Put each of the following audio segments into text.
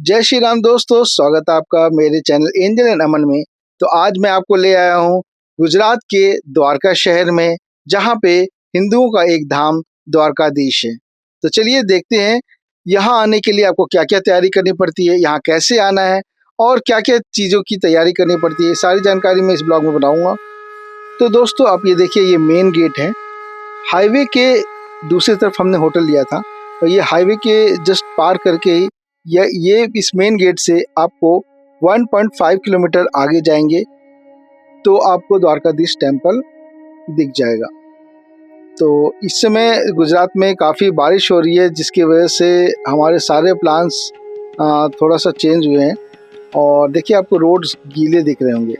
जय श्री राम दोस्तों, स्वागत है आपका मेरे चैनल एंजल एंड अमन में। तो आज मैं आपको ले आया हूँ गुजरात के द्वारका शहर में, जहाँ पे हिंदुओं का एक धाम द्वारकाधीश है। तो चलिए देखते हैं यहाँ आने के लिए आपको क्या क्या तैयारी करनी पड़ती है, यहाँ कैसे आना है और क्या क्या चीज़ों की तैयारी करनी पड़ती है। सारी जानकारी मैं इस ब्लॉग में बनाऊंगा। तो दोस्तों आप ये देखिए, ये मेन गेट है। हाईवे के दूसरी तरफ हमने होटल लिया था, और ये हाईवे के जस्ट पार करके ही ये इस मेन गेट से आपको 1.5 किलोमीटर आगे जाएंगे तो आपको द्वारकाधीश टेम्पल दिख जाएगा। तो इस समय गुजरात में काफ़ी बारिश हो रही है, जिसकी वजह से हमारे सारे प्लान्स थोड़ा सा चेंज हुए हैं। और देखिए आपको रोड्स गीले दिख रहे होंगे।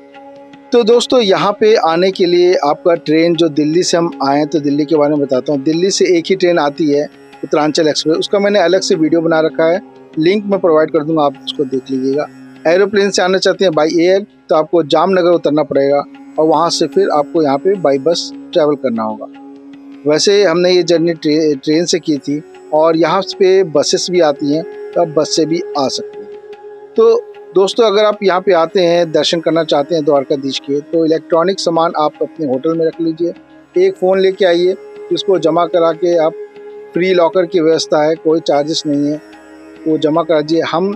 तो दोस्तों यहाँ पे आने के लिए आपका ट्रेन, जो दिल्ली से हम आए हैं, तो दिल्ली के बारे में बताता हूँ। दिल्ली से एक ही ट्रेन आती है, उत्तरांचल एक्सप्रेस। उसका मैंने अलग से वीडियो बना रखा है, लिंक मैं प्रोवाइड कर दूंगा, आप उसको देख लीजिएगा। एरोप्लेन से आना चाहते हैं बाई एयर, तो आपको जामनगर उतरना पड़ेगा और वहाँ से फिर आपको यहाँ पे बाई बस ट्रैवल करना होगा। वैसे हमने ये जर्नी ट्रेन से की थी, और यहाँ पे बसेस भी आती हैं, तो आप बस से भी आ सकते हैं। तो दोस्तों अगर आप यहाँ पे आते हैं, दर्शन करना चाहते हैं द्वारकाधीश के, तो इलेक्ट्रॉनिक सामान आप अपने होटल में रख लीजिए। एक फ़ोन लेके आइए, जिसको जमा करा के आप, फ्री लॉकर की व्यवस्था है, कोई चार्जेस नहीं है, वो जमा कराइए। हम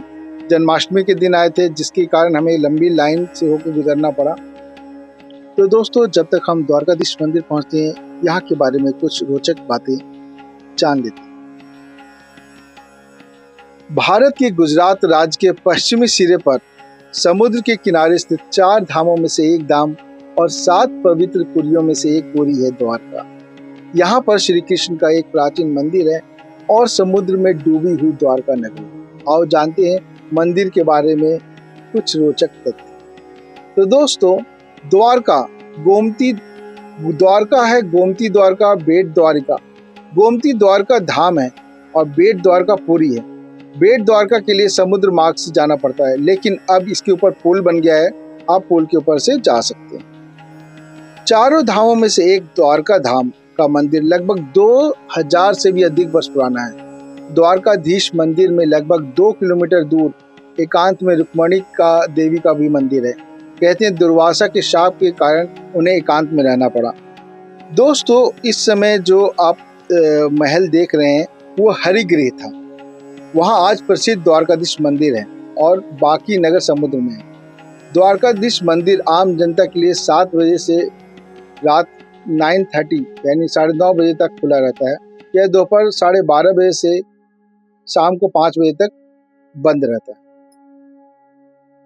जन्माष्टमी के दिन आए थे, जिसके कारण हमें लंबी लाइन से होकर गुजरना पड़ा। तो दोस्तों जब तक हम द्वारकाधीश मंदिर पहुँचते हैं, यहाँ के बारे में कुछ रोचक बातें जान लेते हैं। भारत के गुजरात राज्य के पश्चिमी सिरे पर समुद्र के किनारे स्थित 4 धामों में से एक धाम और 7 पवित्र पुरियों में से एक पुरी है द्वारका। यहाँ पर श्री कृष्ण का एक प्राचीन मंदिर है और समुद्र में डूबी हुई द्वारका नगरी। आओ जानते हैं मंदिर के बारे में कुछ रोचक तथ्य। तो दोस्तों द्वारका है गोमती द्वारका, बेट द्वारिका। गोमती द्वारका धाम है और बेट द्वारका पुरी है। बेट द्वारका के लिए समुद्र मार्ग से जाना पड़ता है, लेकिन अब इसके ऊपर पुल बन गया है, आप पुल के ऊपर से जा सकते हैं। चारों धामों में से एक द्वारका धाम का मंदिर लगभग 2000 से भी अधिक वर्ष पुराना है। द्वारकाधीश मंदिर में लगभग 2 किलोमीटर दूर एकांत में रुक्मणी का देवी का भी मंदिर है। कहते हैं दुर्वासा के शाप के कारण उन्हें एकांत में रहना पड़ा। दोस्तों इस समय जो आप महल देख रहे हैं, वो हरिगृह था। वहाँ आज प्रसिद्ध द्वारकाधीश मंदिर है और बाकी नगर समुद्र में है। द्वारकाधीश मंदिर आम जनता के लिए 7 बजे से रात 9:30 यानी 9:30 बजे तक खुला रहता है। यह दोपहर 12:30 बजे से शाम को 5 बजे तक बंद रहता है।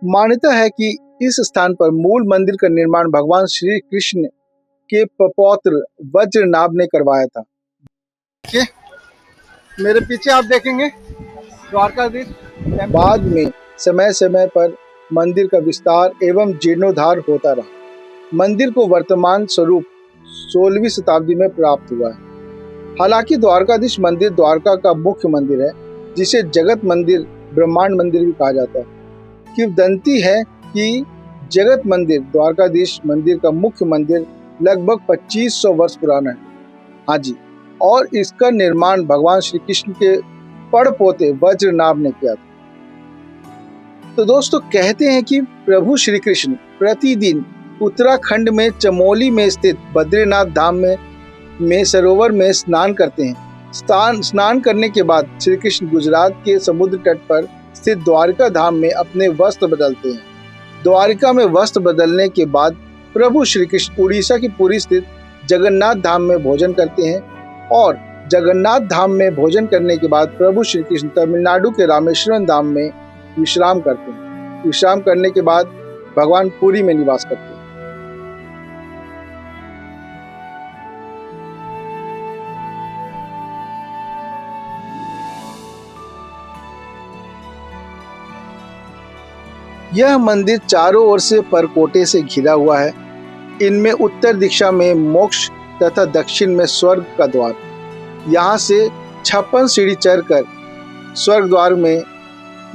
मान्यता है कि इस स्थान पर मूल मंदिर का निर्माण भगवान श्री कृष्ण के पौत्र वज्रनाभ ने करवाया था। मेरे पीछे आप देखेंगे द्वारकाधीश। बाद में समय समय पर मंदिर का विस्तार एवं जीर्णोद्धार होता रहा। मंदिर को वर्तमान स्वरूप 16वीं शताब्दी में प्राप्त हुआ है। हालांकि द्वारकाधीश मंदिर द्वारका का मुख्य मंदिर है, जिसे जगत मंदिर, ब्रह्मांड मंदिर भी कहा जाता है। किंवदंती है कि जगत मंदिर, द्वारकाधीश मंदिर का मुख्य मंदिर लगभग 2500 वर्ष पुराना है। हाँ जी, और इसका निर्माण भगवान श्री कृष्ण के पड़पोते वज्रनाभ ने किया था। तो दोस्तों कहते हैं कि प्रभु श्री कृष्ण प्रतिदिन उत्तराखंड में चमोली में स्थित बद्रीनाथ धाम में सरोवर में स्नान करते हैं। स्नान करने के बाद श्री कृष्ण गुजरात के समुद्र तट पर स्थित द्वारका धाम में अपने वस्त्र बदलते हैं। द्वारिका में वस्त्र बदलने के बाद प्रभु श्री कृष्ण उड़ीसा की पुरी स्थित जगन्नाथ धाम में भोजन करते हैं, और जगन्नाथ धाम में भोजन करने के बाद प्रभु श्री कृष्ण तमिलनाडु के रामेश्वरम धाम में विश्राम करते हैं। विश्राम करने के बाद भगवान पुरी में निवास करते हैं। यह मंदिर चारों ओर से परकोटे से घिरा हुआ है। इनमें उत्तर दिशा में मोक्ष तथा दक्षिण में स्वर्ग का द्वार। यहाँ से 56 सीढ़ी चढ़कर स्वर्ग द्वार में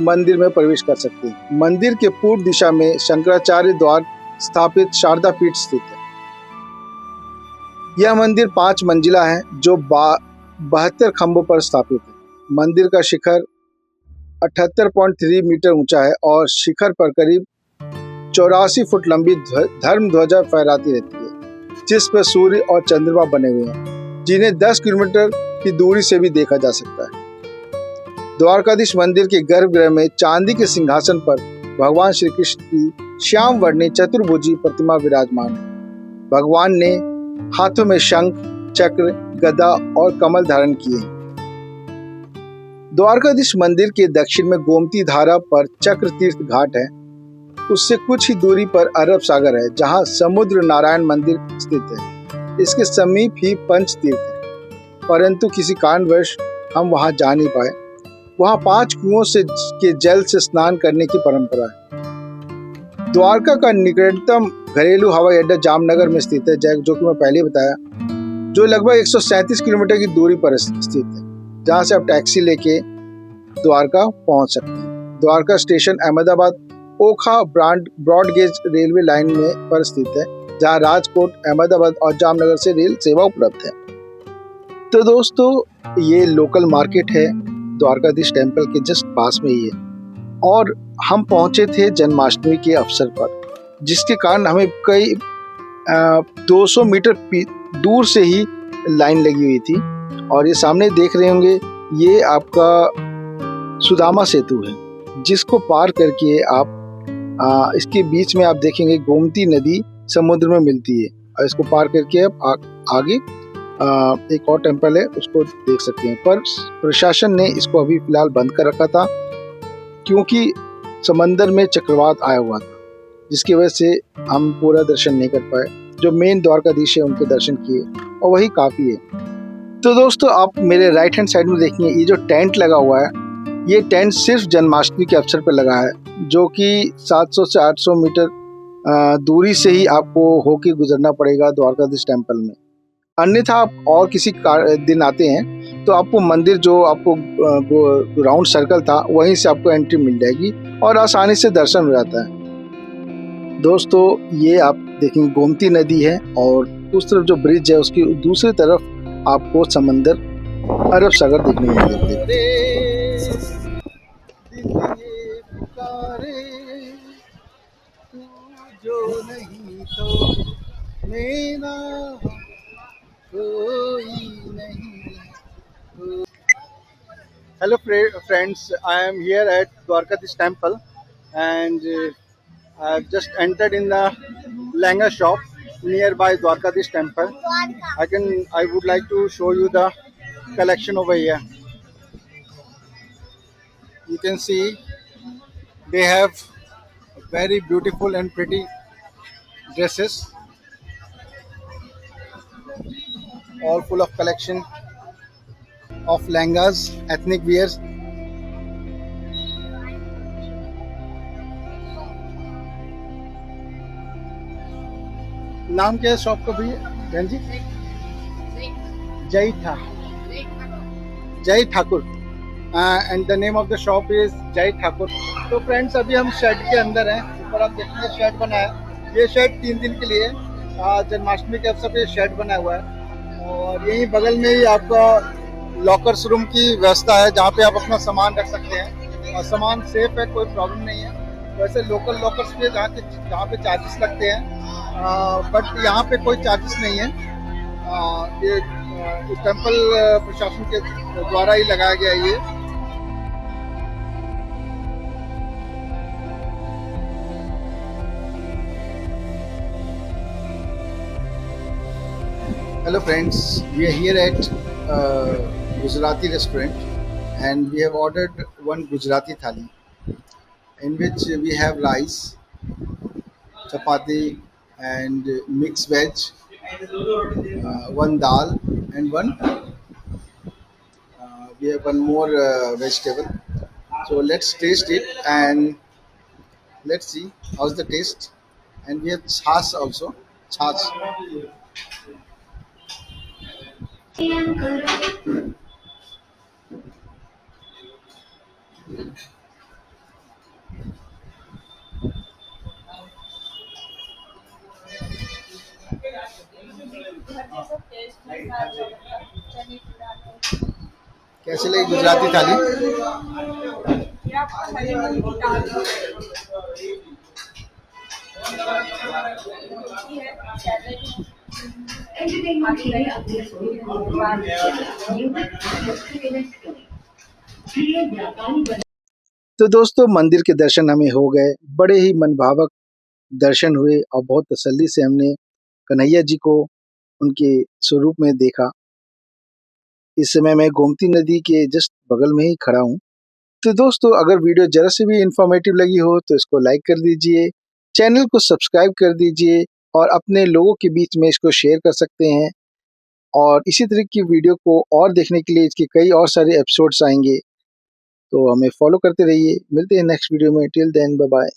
मंदिर में प्रवेश कर सकते हैं। मंदिर के पूर्व दिशा में शंकराचार्य द्वार स्थापित शारदा पीठ स्थित है। यह मंदिर 5 मंजिला है, जो 72 खंभों पर स्थापित है। मंदिर का शिखर 78.3 मीटर ऊंचा है और शिखर पर करीब 84 फुट लंबी धर्म ध्वजा फहराती रहती है, जिस पर सूर्य और चंद्रमा बने हुए हैं, जिन्हें 10 किलोमीटर की दूरी से भी देखा जा सकता है। द्वारकाधीश मंदिर के गर्भगृह में चांदी के सिंहासन पर भगवान श्री कृष्ण की श्याम वर्णी चतुर्भुजी प्रतिमा विराजमान है। भगवान ने हाथों में शंख, चक्र, गदा और कमल धारण किए हैं। द्वारकाधीश मंदिर के दक्षिण में गोमती धारा पर चक्र तीर्थ घाट है। उससे कुछ ही दूरी पर अरब सागर है, जहां समुद्र नारायण मंदिर स्थित है। इसके समीप ही पंच तीर्थ है, परंतु किसी कारणवश हम वहां जा नहीं पाए। वहां 5 कुओं से के जल से स्नान करने की परंपरा है। द्वारका का निकटतम घरेलू हवाई अड्डा जामनगर में स्थित है, जो कि मैं पहले बताया, जो लगभग 137 किलोमीटर की दूरी पर स्थित है, जहां से आप टैक्सी लेके द्वारका पहुंच सकते हैं। द्वारका स्टेशन अहमदाबाद ओखा ब्रॉड गेज रेलवे लाइन में पर स्थित है, जहां राजकोट, अहमदाबाद और जामनगर से रेल सेवा उपलब्ध है। तो दोस्तों, ये लोकल मार्केट है, द्वारकाधीश टेम्पल के जस्ट पास में ही है। और हम पहुंचे थे जन्माष्टमी के अवसर पर, जिसके कारण हमें कई 200 मीटर दूर से ही लाइन लगी हुई थी। और ये सामने देख रहे होंगे, ये आपका सुदामा सेतु है, जिसको पार करके आप इसके बीच में आप देखेंगे गोमती नदी समुद्र में मिलती है, और इसको पार करके आप आगे एक और टेम्पल है, उसको देख सकते हैं। पर प्रशासन ने इसको अभी फिलहाल बंद कर रखा था, क्योंकि समंदर में चक्रवात आया हुआ था, जिसकी वजह से हम पूरा दर्शन नहीं कर पाए। जो मेन द्वारकाधीश है उनके दर्शन किए, और वही काफ़ी है। तो दोस्तों, आप मेरे राइट हैंड साइड में देखेंगे, ये जो टेंट लगा हुआ है, ये टेंट सिर्फ जन्माष्टमी के अवसर पर लगा है, जो कि 700 से 800 मीटर दूरी से ही आपको होके गुजरना पड़ेगा द्वारकाधीश टेम्पल में। अन्यथा आप और किसी दिन आते हैं तो आपको मंदिर, जो आपको राउंड सर्कल था, वहीं से आपको एंट्री मिल जाएगी और आसानी से दर्शन हो जाता है। दोस्तों, ये आप देखेंगे गोमती नदी है, और उस तरफ जो ब्रिज है उसकी दूसरी तरफ आपको समंदर, अरब सागर देखने को मिलेगा। Hello friends, I am here at Dwarkadish temple, and I've just entered in the Langa shop nearby Dwarkadish temple. I would like to show you the collection over here. You can see they have very beautiful and pretty dresses, all full of collection of langas, ethnic wears. नाम क्या है shop का भैया? बहन जी, जय Thakur, and the name of the shop is जय ठाकुर। तो friends, अभी हम शेड के अंदर हैं। ऊपर आप देखेंगे शेड बना है। ये शेड 3 दिन के लिए जन्माष्टमी के अवसर पे शेड बना हुआ है, और यहीं बगल में ही आपका लॉकर्स रूम की व्यवस्था है, जहाँ पे आप अपना सामान रख सकते हैं, और सामान सेफ है, कोई प्रॉब्लम नहीं है। वैसे लोकल लॉकर्स पे जहाँ पे चार्जेस लगते हैं, बट यहाँ पे कोई चार्जेस नहीं है। ये टेम्पल प्रशासन के द्वारा ही लगाया गया है ये। Hello friends, we are here at Gujarati restaurant, and we have ordered one Gujarati thali, in which we have rice, chapati and mixed veg, one dal, and we have one more vegetable. So let's taste it and let's see how's the taste. And we have chas also, chas. कैसे लगी गुजराती थाली? तो दोस्तों मंदिर के दर्शन हमें हो गए, बड़े ही मनभावक दर्शन हुए और बहुत तसल्ली से हमने कन्हैया जी को उनके स्वरूप में देखा। इस समय मैं गोमती नदी के जस्ट बगल में ही खड़ा हूँ। तो दोस्तों अगर वीडियो ज़रा से भी इन्फॉर्मेटिव लगी हो तो इसको लाइक कर दीजिए, चैनल को सब्सक्राइब कर दीजिए और अपने लोगों के बीच में इसको शेयर कर सकते हैं। और इसी तरह की वीडियो को और देखने के लिए इसके कई और सारे एपिसोड्स आएँगे, तो हमें फॉलो करते रहिए। मिलते हैं नेक्स्ट वीडियो में, टिल देन बाय बाय।